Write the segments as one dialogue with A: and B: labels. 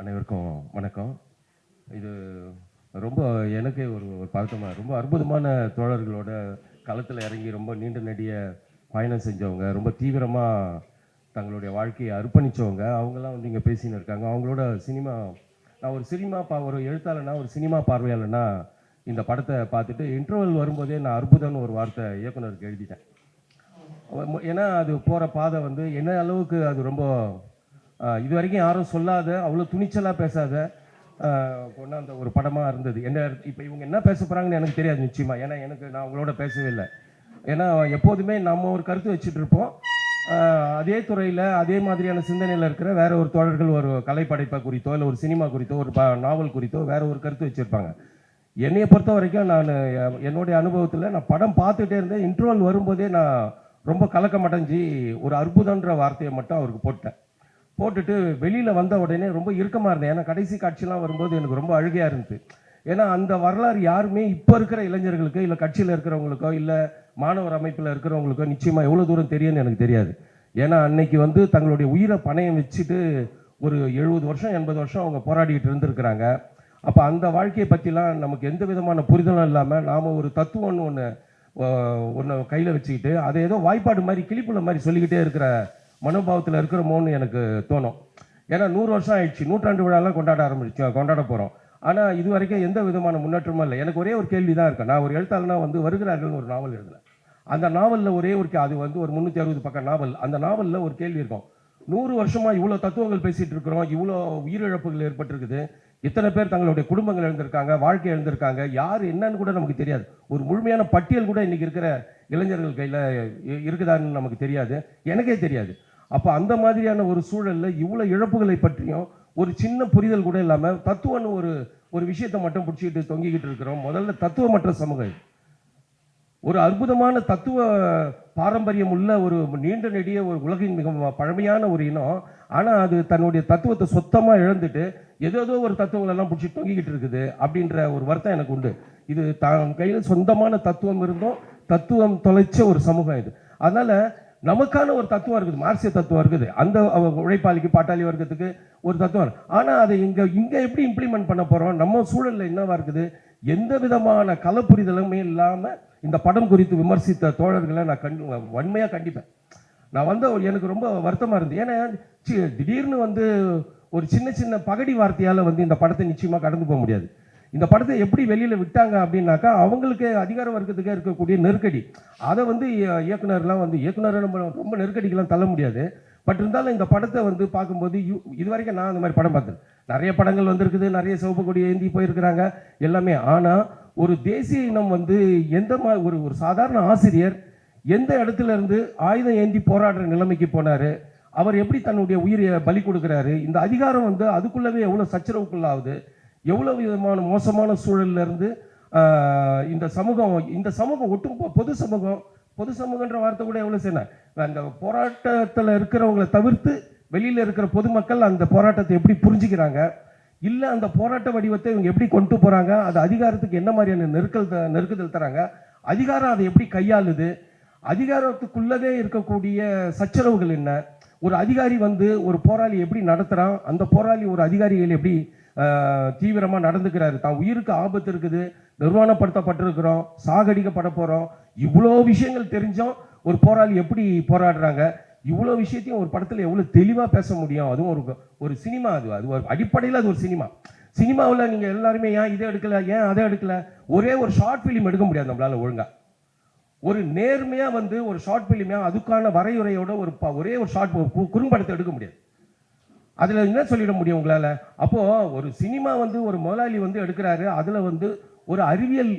A: அனைவருக்கும் வணக்கம். இது ரொம்ப எனக்கே ஒரு பதட்டமாக, ரொம்ப அற்புதமான தோழர்களோட களத்தில் இறங்கி ரொம்ப நீண்ட நெடிய பயணம் செஞ்சவங்க, ரொம்ப தீவிரமாக தங்களுடைய வாழ்க்கையை அர்ப்பணித்தவங்க, அவங்கெல்லாம் வந்து இங்கே பேசின்னு இருக்காங்க. அவங்களோட சினிமா, நான் ஒரு ஒரு எழுத்தாளனா, ஒரு சினிமா பார்வையாளனா இந்த படத்தை பார்த்துட்டு இன்டர்வல் வரும்போதே நான் அற்புதம்னு ஒரு வார்த்தை இயக்குனருக்கு எழுதிட்டேன். ஏன்னா அது போகிற பாதை வந்து என்ன அளவுக்கு அது ரொம்ப இது வரைக்கும் யாரும் சொல்லாத, அவ்வளோ துணிச்சலாக பேசாத கொண்டாந்த ஒரு படமாக இருந்தது. என்ன இப்போ இவங்க என்ன பேச போகிறாங்கன்னு எனக்கு தெரியாது நிச்சயமாக. ஏன்னா நான் அவங்களோட பேசவே இல்லை. ஏன்னா எப்போதுமே நம்ம ஒரு கருத்து வச்சுட்டு இருப்போம். அதே துறையில் அதே மாதிரியான சிந்தனையில் இருக்கிற வேற ஒரு தோழர்கள் ஒரு கலைப்படைப்பை குறித்தோ இல்லை ஒரு சினிமா குறித்தோ ஒரு நாவல் குறித்தோ வேற ஒரு கருத்து வச்சுருப்பாங்க. என்னையை பொறுத்த வரைக்கும் நான் என்னுடைய அனுபவத்தில் நான் படம் பார்த்துட்டே இருந்தேன். இன்டர்வல் வரும்போதே நான் ரொம்ப கலக்கம் அடைஞ்சி ஒரு அற்புதன்ற வார்த்தையை மட்டும் அவருக்கு போட்டுட்டு வெளியில் வந்த உடனே ரொம்ப இறுக்கமாக இருந்தேன். ஏன்னா கடைசி காட்சியெலாம் வரும்போது எனக்கு ரொம்ப அழுகையாக இருந்துச்சு. ஏன்னா அந்த வரலாறு யாருமே இப்போ இருக்கிற இளைஞர்களுக்கோ இல்லை கட்சியில் இருக்கிறவங்களுக்கோ இல்லை மாணவர் அமைப்பில் இருக்கிறவங்களுக்கோ நிச்சயமாக எவ்வளோ தூரம் தெரியும்னு எனக்கு தெரியாது. ஏன்னா அன்னைக்கு வந்து தங்களுடைய உயிரை பணையம் வச்சுட்டு ஒரு 70 வருஷம் 80 வருஷம் அவங்க போராடிக்கிட்டு இருந்திருக்கிறாங்க. அப்போ அந்த வாழ்க்கையை பற்றிலாம் நமக்கு எந்த விதமான புரிதலும் இல்லாமல் நாம் ஒரு தத்துவம்னு ஒன்று கையில் வச்சுக்கிட்டு அதை ஏதோ வாய்ப்பாடு மாதிரி கிளிப்புள்ள மாதிரி சொல்லிக்கிட்டே இருக்கிற மனோபாவத்தில் இருக்கிறோமோன்னு எனக்கு தோணும். ஏன்னா 100 வருஷம் ஆயிடுச்சு, 100ஆண்டு விழாலாம் கொண்டாட போகிறோம். ஆனால் இது வரைக்கும் எந்த விதமான முன்னேற்றமும் இல்லை. எனக்கு ஒரே ஒரு கேள்வி தான் இருக்கு. நான் ஒரு எழுத்தாளனா வந்து வருகிறார்கள்னு ஒரு நாவல் எழுதினேன். அந்த நாவலில் ஒரே ஒரு அது வந்து ஒரு 360 பக்கம் நாவல். அந்த நாவலில் ஒரு கேள்வி இருக்கும். 100 வருஷமாக இவ்வளோ தத்துவங்கள் பேசிகிட்டு இருக்கிறோம், இவ்வளோ உயிரிழப்புகள் ஏற்பட்டிருக்குது, இத்தனை பேர் தங்களுடைய குடும்பங்கள் எழுந்திருக்காங்க, வாழ்க்கை எழுந்திருக்காங்க, யார் என்னன்னு கூட நமக்கு தெரியாது. ஒரு முழுமையான பட்டியல் கூட இன்றைக்கி இருக்கிற இளைஞர்கள் கையில் இருக்குதான்னு நமக்கு தெரியாது, எனக்கே தெரியாது. அப்போ அந்த மாதிரியான ஒரு சூழலில் இவ்வளோ இழப்புகளை பற்றியும் ஒரு சின்ன புரிதல் கூட இல்லாமல் தத்துவம்னு ஒரு விஷயத்தை மட்டும் பிடிச்சிக்கிட்டு தொங்கிக்கிட்டு இருக்கிறோம். முதல்ல தத்துவமற்ற சமூகம். ஒரு அற்புதமான தத்துவ பாரம்பரியம் உள்ள ஒரு நீண்ட நெடிய ஒரு உலகின் மிக பழமையான ஒரு இனம். ஆனால் அது தன்னுடைய தத்துவத்தை சொத்தமாக இழந்துட்டு ஏதோ ஒரு தத்துவங்களெல்லாம் பிடிச்சி தொங்கிக்கிட்டு இருக்குது அப்படின்ற ஒரு வருத்தம் எனக்கு உண்டு. இது தான் கையில் சொந்தமான தத்துவம் இருந்தும் தத்துவம் தொலைச்ச ஒரு சமூகம் இது. அதனால் நமக்கான ஒரு தத்துவம் இருக்குது, மார்க்சிய தத்துவம் இருக்குது, அந்த உழைப்பாளிக்கு பாட்டாளி வர்க்கத்துக்கு ஒரு தத்துவம். ஆனால் அதை இங்கே எப்படி இம்ப்ளிமெண்ட் பண்ண போகிறோம், நம்ம சூழலில் என்னவா இருக்குது, எந்த விதமான கலப்புரிதலுமே இல்லாமல் இந்த படம் குறித்து விமர்சித்த தோழர்களை நான் வன்மையாக கண்டிப்பேன். நான் வந்து எனக்கு ரொம்ப வருத்தமாக இருந்தது. ஏன்னா திடீர்னு வந்து ஒரு சின்ன பகடி வார்த்தையால் வந்து இந்த படத்தை நிச்சயமாக கடந்து போக முடியாது. இந்த படத்தை எப்படி வெளியில் விட்டாங்க அப்படின்னாக்கா அவங்களுக்கு அதிகார வர்க்கத்துக்கே இருக்கக்கூடிய நெருக்கடி, அதை வந்து இயக்குனர்லாம் வந்து இயக்குனர் நம்ம ரொம்ப நெருக்கடிக்கெல்லாம் தள்ள முடியாது. பட் இருந்தாலும் இந்த படத்தை வந்து பார்க்கும்போது இது வரைக்கும் நான் அந்த மாதிரி படம் பார்த்தேன். நிறைய படங்கள் வந்திருக்குது, நிறைய சிவப்பு கொடி ஏந்தி போயிருக்கிறாங்க எல்லாமே. ஆனால் ஒரு தேசிய இனம் வந்து எந்த மாதிரி ஒரு சாதாரண ஆசிரியர் எந்த இடத்துல இருந்து ஆயுதம் ஏந்தி போராடுற நிலைமைக்கு போனார், அவர் எப்படி தன்னுடைய உயிரை பலி கொடுக்குறாரு, இந்த அதிகாரம் வந்து அதுக்குள்ளவே எவ்வளோ சச்சரவுக்குள்ளாகுது, எவ்வளோ விதமான மோசமான சூழல்ல இருந்து இந்த சமூகம் ஒட்டும் பொது சமூகன்ற வார்த்தை கூட எவ்வளோ செய்யணும். அந்த போராட்டத்தில் இருக்கிறவங்களை தவிர்த்து வெளியில் இருக்கிற பொதுமக்கள் அந்த போராட்டத்தை எப்படி புரிஞ்சுக்கிறாங்க, இல்லை அந்த போராட்ட வடிவத்தை இவங்க எப்படி கொண்டு போகிறாங்க, அது அதிகாரத்துக்கு என்ன மாதிரியான நெருக்குதல் தராங்க, அதிகாரம் அதை எப்படி கையாளுது, அதிகாரத்துக்குள்ளதே இருக்கக்கூடிய சச்சரவுகள் என்ன, ஒரு அதிகாரி வந்து ஒரு போராளி எப்படி நடத்துகிறான், அந்த போராளி ஒரு அதிகாரிகள் எப்படி தீவிரமாக நடந்துக்கிறாரு, தான் உயிருக்கு ஆபத்து இருக்குது, நிர்வாணப்படுத்தப்பட்டிருக்கிறோம், சாகடிக்கப்பட போகிறோம், இவ்வளோ விஷயங்கள் தெரிஞ்சோம் ஒரு போராளி எப்படி போராடுறாங்க, இவ்வளோ விஷயத்தையும் ஒரு படத்தில் எவ்வளோ தெளிவாக பேச முடியும். அதுவும் ஒரு சினிமா, அது ஒரு அடிப்படையில் அது ஒரு சினிமாவில் நீங்கள் எல்லாருமே ஏன் இதை எடுக்கலை, ஏன் அதை எடுக்கலை, ஒரே ஒரு ஷார்ட் ஃபிலிம் எடுக்க முடியாது நம்மளால் ஒழுங்காக. ஒரு நேர்மையாக வந்து ஒரு ஷார்ட் ஃபிலிமாக அதுக்கான வரையுறையோட ஒரே ஒரு ஷார்ட் குறும்படத்தை எடுக்க முடியாது. அதில் என்ன சொல்லிட முடியும் உங்களால்? அப்போது ஒரு சினிமா வந்து ஒரு முதலாளி வந்து எடுக்கிறாரு, அதில் வந்து ஒரு அறிவியல்,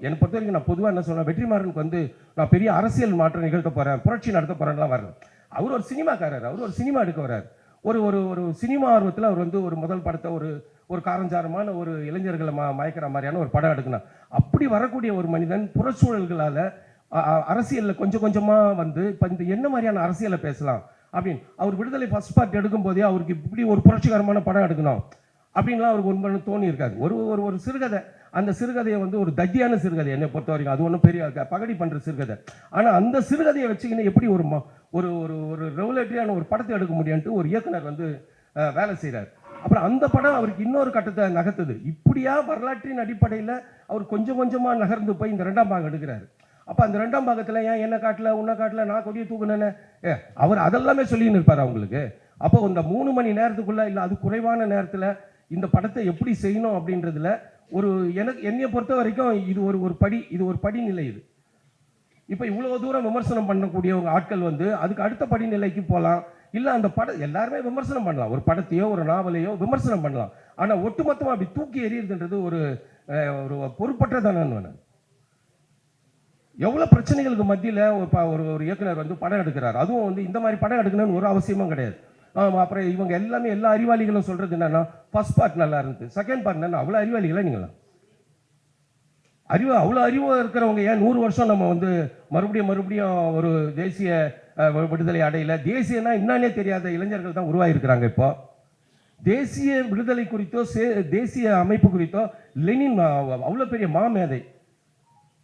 A: என்னை பொறுத்த வரைக்கும் நான் பொதுவாக என்ன சொன்னேன், வெற்றிமாறனுக்கு வந்து நான் பெரிய அரசியல் மாற்றம் நிகழ்த்த போகிறேன், புரட்சி நடத்த போகிறேன்லாம் வரல. அவர் ஒரு சினிமாக்காரர், அவர் ஒரு சினிமா எடுக்க வர்றார். ஒரு சினிமா ஆர்வத்தில் அவர் வந்து ஒரு முதல் படத்தை ஒரு காரஞ்சாரமான ஒரு இளைஞர்களை மயக்கிற மாதிரியான ஒரு படம் எடுக்கணும். அப்படி வரக்கூடிய ஒரு மனிதன் புறச்சூழல்களால் அரசியலில் கொஞ்சமாக வந்து இப்போ இந்த என்ன மாதிரியான அரசியலை பேசலாம் அப்படின்னு அவர் விடுதலை ஃபர்ஸ்ட் பார்ட் எடுக்கும் போதே அவருக்கு இப்படி ஒரு புரட்சிகரமான படம் எடுக்கணும் அப்படின்லாம் அவருக்கு ஒன்று தோணி இருக்காது. ஒரு சிறுகதை, அந்த சிறுகதையை வந்து ஒரு தத்தியான சிறுகதை என்னை பொறுத்த வரைக்கும், அது ஒன்றும் பெரிய பகடி பண்ணுற சிறுகதை. ஆனால் அந்த சிறுகதையை வச்சுக்கின்னு எப்படி ஒரு ரெகுலேட்டரியான ஒரு படத்தை எடுக்க முடியும்ட்டு ஒரு இயக்குனர் வந்து வேலை செய்கிறார். அப்புறம் அந்த படம் அவருக்கு இன்னொரு கட்டத்தை நகர்த்துது. இப்படியா வரலாற்றின் அடிப்படையில் அவர் கொஞ்சம் கொஞ்சமாக நகர்ந்து போய் இந்த 2ஆம் பாகம் எடுக்கிறாரு. அப்போ அந்த 2ஆம் பாகத்தில் ஏன் என்ன காட்டல, உன்னை காட்டல, நான் கொடியை தூக்குனேன்னு அவர் அதெல்லாமே சொல்லின்னு இருப்பார் அவங்களுக்கு. அப்போ இந்த 3 மணி நேரத்துக்குள்ள இல்லை அது குறைவான நேரத்தில் இந்த படத்தை எப்படி செய்யணும் அப்படின்றதுல ஒரு என்னைய பொறுத்த வரைக்கும் இது ஒரு படிநிலை. இது இப்போ இவ்வளோ தூரம் விமர்சனம் பண்ணக்கூடியவங்க ஆட்கள் வந்து அதுக்கு அடுத்த படிநிலைக்கு போகலாம். இல்லை அந்த படம் எல்லாருமே விமர்சனம் பண்ணலாம், ஒரு படத்தையோ ஒரு நாவலையோ விமர்சனம் பண்ணலாம். ஆனால் ஒட்டுமொத்தமாக அப்படி தூக்கி எறியறதுன்றது ஒரு பொறுப்பற்றதான. எவ்வளோ பிரச்சனைகளுக்கு மத்தியில் ஒரு இயக்குனர் வந்து படம் எடுக்கிறார். அதுவும் வந்து இந்த மாதிரி படம் எடுக்கணும்னு ஒரு அவசியமும் கிடையாது. அப்புறம் இவங்க எல்லா அறிவாளிகளும் சொல்றது என்னன்னா, ஃபர்ஸ்ட் பார்ட் நல்லா இருந்தது, செகண்ட் பார்ட் என்ன அவ்வளோ அறிவாளிகளா நீங்களா? அவ்வளோ அறிவு இருக்கிறவங்க ஏன் 100 வருஷம் நம்ம வந்து மறுபடியும் ஒரு தேசிய விடுதலை அடையில? தேசியனா என்னன்னே தெரியாத இளைஞர்கள் தான் உருவாகிருக்கிறாங்க. இப்போ தேசிய விடுதலை குறித்தோ தேசிய அமைப்பு குறித்தோ லெனின் அவ்வளோ பெரிய மாமேதை.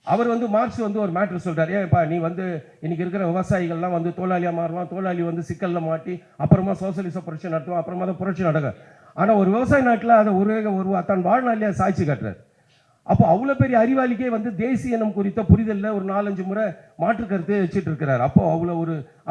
A: அவர் வந்து மார்க்ஸ் வந்து ஒரு மேட்ரு சொல்றாரு, ஏன்ப்பா நீ வந்து இன்னைக்கு இருக்கிற விவசாயிகள்லாம் வந்து தொழிலாளியாக மாறுவான், தொழிலாளி வந்து சிக்கலில் மாட்டி அப்புறமா சோசியலிச புரட்சி நடத்துவான், அப்புறமா தான் புரட்சி நடக்கும். ஆனால் ஒரு விவசாய நாட்டில் அதை ஒரு தன் வாழ்நாளிலே சாட்சி காட்டுறாரு. அப்போ அவ்வளோ பெரிய அறிவாளிக்கே வந்து தேசிய இனம் குறித்த புரிதலில் ஒரு 4-5 முறை மாற்று கருத்து வச்சுட்டு இருக்கிறார். அப்போ அவ்வளோ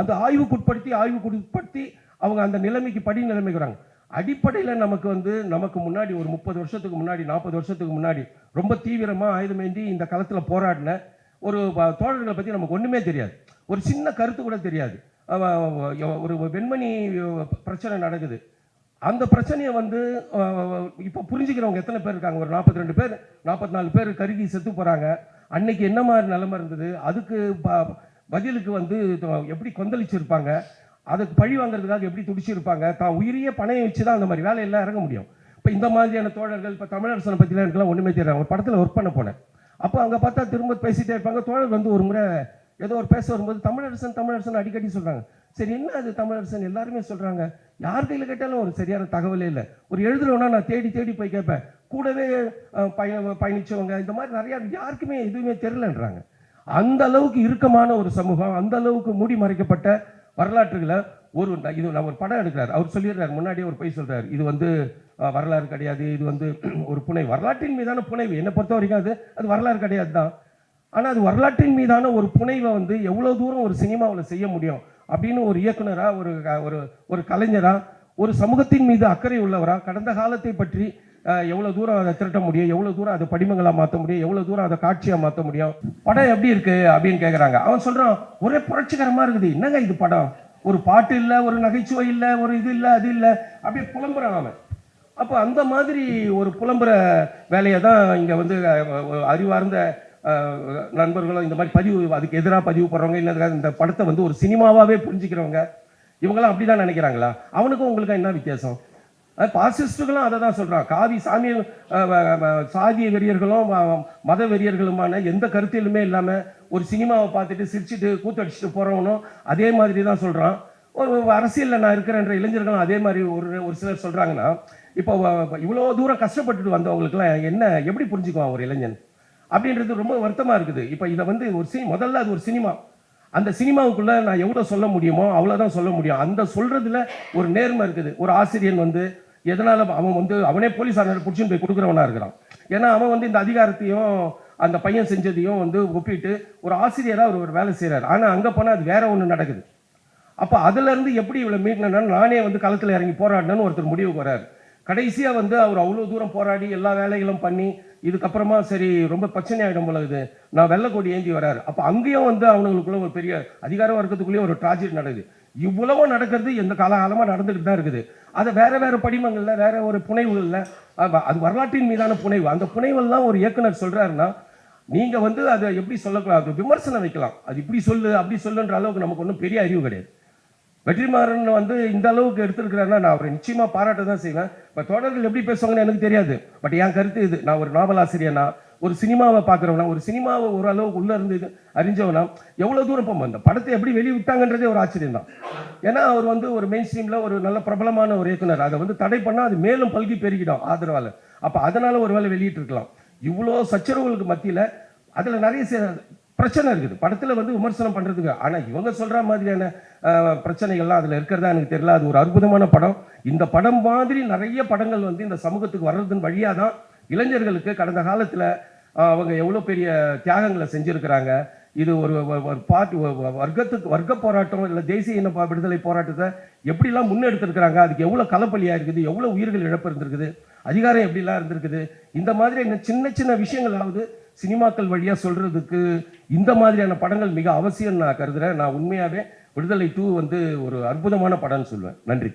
A: அந்த ஆய்வுக்குட்படுத்தி அவங்க அந்த நிலைமைக்கு படிநிலைமைக்கு வராங்க. அடிப்படையில் நமக்கு முன்னாடி ஒரு 30 வருஷத்துக்கு முன்னாடி 40 வருஷத்துக்கு முன்னாடி ரொம்ப தீவிரமாக ஆயுதமேந்தி இந்த களத்தில் போராடின ஒரு தோழர்களை பற்றி நமக்கு ஒன்றுமே தெரியாது, ஒரு சின்ன கருத்து கூட தெரியாது. ஒரு வெண்மணி பிரச்சனை நடக்குது, அந்த பிரச்சனையை வந்து இப்போ புரிஞ்சுக்கிறவங்க எத்தனை பேர் இருக்காங்க? ஒரு 42 பேர் 44 பேர் கருகி செத்து போகிறாங்க. அன்னைக்கு என்ன மாதிரி நிலைமை இருந்தது, அதுக்கு பதிலுக்கு வந்து எப்படி கொந்தளிச்சிருப்பாங்க, அதுக்கு பழி வாங்குறதுக்காக எப்படி துடிச்சிருப்பாங்க, தான் உயிரியே பணையை வச்சு தான் அந்த மாதிரி வேலையெல்லாம் இறங்க முடியும். இப்போ இந்த மாதிரியான தோழர்கள் இப்போ தமிழரசனை பற்றிலாம் எனக்குலாம் ஒன்றுமே தெரியாது. ஒரு படத்தில் ஒர்க் பண்ண போனேன். அப்போ அங்கே பார்த்தா திரும்ப பேசிகிட்டே இருப்பாங்க. தோழர் வந்து ஒரு முறை ஏதோ ஒரு பேச வரும்போது தமிழரசன் அடிக்கடி சொல்கிறாங்க. சரி என்ன அது தமிழரசன் எல்லாருமே சொல்கிறாங்க, யார் கையில் கேட்டாலும் ஒரு சரியான தகவலே இல்லை. ஒரு எழுதுறவனா நான் தேடி போய் கேட்பேன், கூடவே பயணிச்சவங்க இந்த மாதிரி நிறையா யாருக்குமே எதுவுமே தெரிலன்றாங்க. அந்த அளவுக்கு இறுக்கமான ஒரு சமூகம், அந்த அளவுக்கு மூடி மறைக்கப்பட்ட வரலாற்றுகளை நான் ஒரு படம் எடுக்கிறார். அவர் சொல்லிடுறாரு, முன்னாடியே ஒரு போய் சொல்றாரு, இது வந்து வரலாறு கிடையாது, இது வந்து ஒரு புனைவு, வரலாற்றின் மீதான புனைவு. என்னை பொறுத்த வரைக்கும் அது வரலாறு கிடையாது தான். ஆனால் அது வரலாற்றின் மீதான ஒரு புனைவை வந்து எவ்வளோ தூரம் ஒரு சினிமாவில் செய்ய முடியும் அப்படின்னு ஒரு இயக்குனராக, ஒரு கலைஞராக, ஒரு சமூகத்தின் மீது அக்கறை உள்ளவராக கடந்த காலத்தை பற்றி எவ்வளோ தூரம் அதை திரட்ட முடியும், எவ்வளோ தூரம் அதை படிமங்களாக மாற்ற முடியும், எவ்வளோ தூரம் அதை காட்சியாக மாற்ற முடியும். படம் எப்படி இருக்கு அப்படின்னு கேட்குறாங்க. அவன் சொல்கிறான், ஒரே புரட்சிகரமாக இருக்குது. என்னங்க இது படம், ஒரு பாட்டு இல்லை, ஒரு நகைச்சுவை இல்லை, ஒரு இது இல்லை, அது இல்லை, அப்படியே புலம்புறான் அவன். அப்போ அந்த மாதிரி ஒரு புலம்புற வேலையை தான் இங்கே வந்து அறிவார்ந்த நண்பர்களும் இந்த மாதிரி அதுக்கு எதிராக பதிவு போடுறவங்க, இல்லை இந்த படத்தை வந்து ஒரு சினிமாவாகவே புரிஞ்சுக்கிறவங்க, இவங்களாம் அப்படி தான் நினைக்கிறாங்களா? அவனுக்கும் உங்களுக்கும் என்ன வித்தியாசம்? பாசிஸ்டுகளும் அதை தான் சொல்கிறான். சாதிய வெறியர்களும் மத வெறியர்களுமான எந்த கருத்திலுமே இல்லாமல் ஒரு சினிமாவை பார்த்துட்டு சிரிச்சுட்டு கூத்தடிச்சுட்டு போகிறவனும் அதே மாதிரி தான் சொல்கிறான். ஒரு அரசியலில் நான் இருக்கிறேன்ற இளைஞர்களும் அதே மாதிரி ஒரு சிலர் சொல்கிறாங்கன்னா, இப்போ இவ்வளோ தூரம் கஷ்டப்பட்டுட்டு வந்தவங்களுக்குலாம் எப்படி புரிஞ்சுக்குவான் ஒரு இளைஞன் அப்படின்றது ரொம்ப வருத்தமாக இருக்குது. இப்போ இதை வந்து முதல்ல அது ஒரு சினிமா, அந்த சினிமாவுக்குள்ளே நான் எவ்வளோ சொல்ல முடியுமோ அவ்வளோதான் சொல்ல முடியும். அந்த சொல்கிறதுல ஒரு நேர்மை இருக்குது. ஒரு ஆசிரியன் வந்து எதனால் அவனே போலீஸார் பிடிச்சின்னு போய் கொடுக்குறவனா இருக்கிறான். ஏன்னா அவன் வந்து இந்த அதிகாரத்தையும் அந்த பையன் செஞ்சதையும் வந்து ஒப்பிட்டு ஒரு ஆசிரியராக ஒரு வேலை செய்கிறார். ஆனால் அங்கே போனால் அது வேற ஒன்று நடக்குது. அப்போ அதுலேருந்து எப்படி இவ்வளோ மீட்னா நானே வந்து களத்தில் இறங்கி போராடினேன்னு ஒருத்தர் முடிவுக்கு வர்றாரு. கடைசியாக வந்து அவர் அவ்வளோ தூரம் போராடி எல்லா வேலைகளும் பண்ணி இதுக்கப்புறமா சரி ரொம்ப பிரச்சனை ஆகிடும் போல இது, நான் வெள்ளக்கோடி ஏந்தி வர்றாரு. அப்போ அங்கேயும் வந்து அவங்களுக்குள்ள ஒரு பெரிய அதிகார வர்க்கத்துக்குள்ளேயும் ஒரு ட்ராஜடி நடக்குது. இவ்வளவோ நடக்கிறது எந்த காலகாலமாக நடந்துகிட்டு தான் இருக்குது. அதை வேற படிமங்களில் வேற ஒரு புனைவுகளில் அது வரலாற்றின் மீதான புனைவு. அந்த புனைவெல்லாம் ஒரு இயக்குனர் சொல்கிறாருன்னா நீங்கள் வந்து அதை எப்படி சொல்லக்கூடாது, அது விமர்சனம் வைக்கலாம். அது இப்படி சொல்லு அப்படி சொல்லுன்ற அளவுக்கு நமக்கு ஒன்றும் பெரிய அறிவு கிடையாது. வெற்றிமாறன் வந்து இந்த அளவுக்கு எடுத்துருக்கிறாருன்னா நான் அவரை நிச்சயமாக பாராட்ட தான் செய்வேன். இப்போ தோழர்கள் எப்படி பேசுவாங்கன்னு எனக்கு தெரியாது. பட் என் கருத்து இது, நான் ஒரு நாவல் ஆசிரியனா, ஒரு சினிமாவை பார்க்குறவனா, ஒரு சினிமாவை ஓரளவுக்கு உள்ளே இருந்து அறிஞ்சவனா, எவ்வளோ தூரம் போகும் அந்த படத்தை எப்படி வெளியே விட்டாங்கன்றதே ஒரு ஆச்சரியம் தான். ஏன்னா அவர் வந்து ஒரு மெயின் ஸ்ட்ரீமில் ஒரு நல்ல பிரபலமான ஒரு இயக்குனர், அதை வந்து தடை பண்ணால் அது மேலும் பல்கி பெருகிடும் ஆதரவால். அப்போ அதனால் ஒரு வேலை வெளியிட்டு இருக்கலாம். இவ்வளோ சச்சரவுகளுக்கு மத்தியில் அதில் நிறைய பிரச்சனை இருக்குது படத்தில் வந்து விமர்சனம் பண்ணுறதுக்கு. ஆனால் இவங்க சொல்கிற மாதிரியான பிரச்சனைகள்லாம் அதில் இருக்கிறதா எனக்கு தெரியல. அது ஒரு அற்புதமான படம். இந்த படம் மாதிரி நிறைய படங்கள் வந்து இந்த சமூகத்துக்கு வர்றதன் வழியாக தான் இளைஞர்களுக்கு கடந்த காலத்தில் அவங்க எவ்வளோ பெரிய தியாகங்களை செஞ்சுருக்கிறாங்க. இது ஒரு வர்க்க போராட்டம் இல்லை தேசிய இன விடுதலை போராட்டத்தை எப்படிலாம் முன்னெடுத்திருக்கிறாங்க, அதுக்கு எவ்வளோ களப்பலியாக இருக்குது, எவ்வளோ உயிர்கள் இழப்பு இருந்திருக்குது, அதிகாரம் எப்படிலாம் இருந்திருக்குது. இந்த மாதிரி சின்ன சின்ன விஷயங்களாவது சினிமாக்கள் வழியாக சொல்கிறதுக்கு இந்த மாதிரியான படங்கள் மிக அவசியம் நான் கருதுகிறேன். நான் உண்மையாகவே விடுதலை 2 வந்து ஒரு அற்புதமான படம்னு சொல்லுவேன். நன்றி.